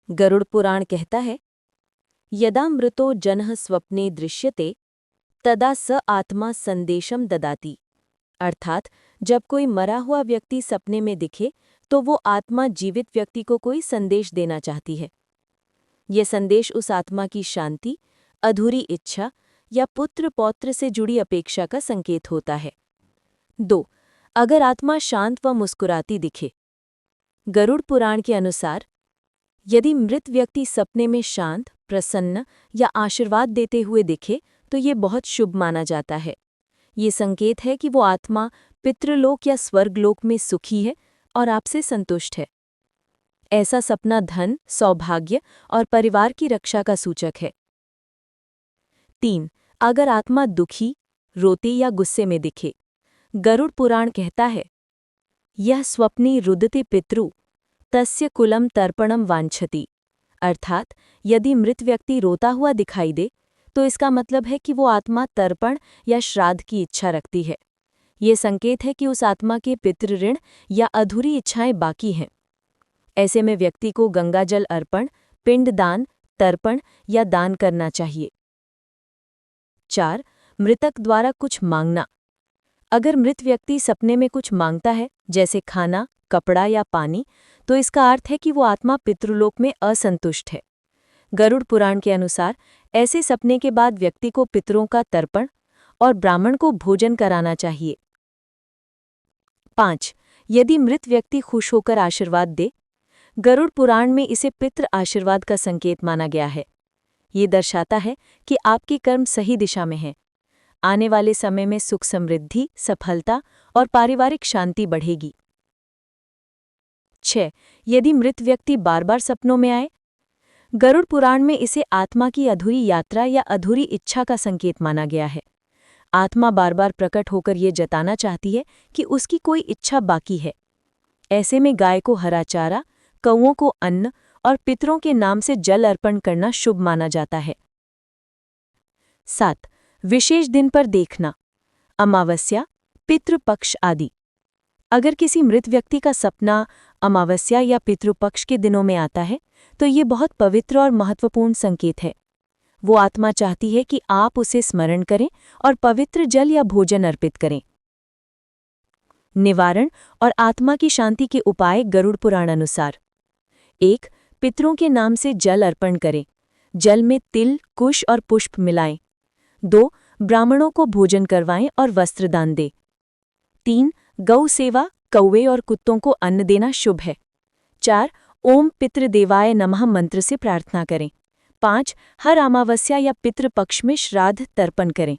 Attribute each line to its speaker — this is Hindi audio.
Speaker 1: गरुड़ पुराण कहता है, यदा मृतो जनः स्वप्ने दृश्यते तदा स आत्मा संदेशम ददाति। अर्थात जब कोई मरा हुआ व्यक्ति सपने में दिखे तो वो आत्मा जीवित व्यक्ति को कोई संदेश देना चाहती है। ये संदेश उस आत्मा की शांति, अधूरी इच्छा या पुत्र पौत्र से जुड़ी अपेक्षा का संकेत होता है। 2. अगर आत्मा शांत व मुस्कुराती दिखे। गरुड़ पुराण के अनुसार यदि मृत व्यक्ति सपने में शांत, प्रसन्न या आशीर्वाद देते हुए दिखे तो ये बहुत शुभ माना जाता है। ये संकेत है कि वो आत्मा पितृलोक या स्वर्गलोक में सुखी है और आपसे संतुष्ट है। ऐसा सपना धन, सौभाग्य और परिवार की रक्षा का सूचक है। 3. अगर आत्मा दुखी, रोते या गुस्से में दिखे। गरुड़ पुराण कहता है, यह स्वप्नी रुदते पितृ तस्य कुलम तर्पणम वांछति। अर्थात यदि मृत व्यक्ति रोता हुआ दिखाई दे तो इसका मतलब है कि वो आत्मा तर्पण या श्राद्ध की इच्छा रखती है। ये संकेत है कि उस आत्मा के पितृ ऋण या अधूरी इच्छाएं बाकी हैं। ऐसे में व्यक्ति को गंगाजल अर्पण, पिंडदान, तर्पण या दान करना चाहिए। 4. मृतक द्वारा कुछ मांगना। अगर मृत व्यक्ति सपने में कुछ मांगता है, जैसे खाना, कपड़ा या पानी, तो इसका अर्थ है कि वो आत्मा पितृलोक में असंतुष्ट है। गरुड़ पुराण के अनुसार ऐसे सपने के बाद व्यक्ति को पितरों का तर्पण और ब्राह्मण को भोजन कराना चाहिए। 5. यदि मृत व्यक्ति खुश होकर आशीर्वाद दे। गरुड़ पुराण में इसे पितृ आशीर्वाद का संकेत माना गया है। ये दर्शाता है कि आपके कर्म सही दिशा में हैं। आने वाले समय में सुख समृद्धि, सफलता और पारिवारिक शांति बढ़ेगी। 6. यदि मृत व्यक्ति बार बार सपनों में आए। गरुड़ पुराण में इसे आत्मा की अधूरी यात्रा या अधूरी इच्छा का संकेत माना गया है। आत्मा बार बार प्रकट होकर ये जताना चाहती है कि उसकी कोई इच्छा बाकी है। ऐसे में गाय को हरा चारा, कौओं को अन्न और पितरों के नाम से जल अर्पण करना शुभ माना जाता है। 7. विशेष दिन पर देखना। अमावस्या, पितृपक्ष आदि। अगर किसी मृत व्यक्ति का सपना अमावस्या या पितृपक्ष के दिनों में आता है तो ये बहुत पवित्र और महत्वपूर्ण संकेत है। वो आत्मा चाहती है कि आप उसे स्मरण करें और पवित्र जल या भोजन अर्पित करें। निवारण और आत्मा की शांति के उपाय गरुड़ पुराण अनुसार। 1. पितरों के नाम से जल अर्पण करें। जल में तिल, कुश और पुष्प मिलाएं। 2. ब्राह्मणों को भोजन करवाएं और वस्त्रदान दें। 3. गौ सेवा, कौवे और कुत्तों को अन्न देना शुभ है। 4. ओम पितृदेवाय नमः मंत्र से प्रार्थना करें। 5. हर अमावस्या या पितृपक्ष में श्राद्ध तर्पण करें।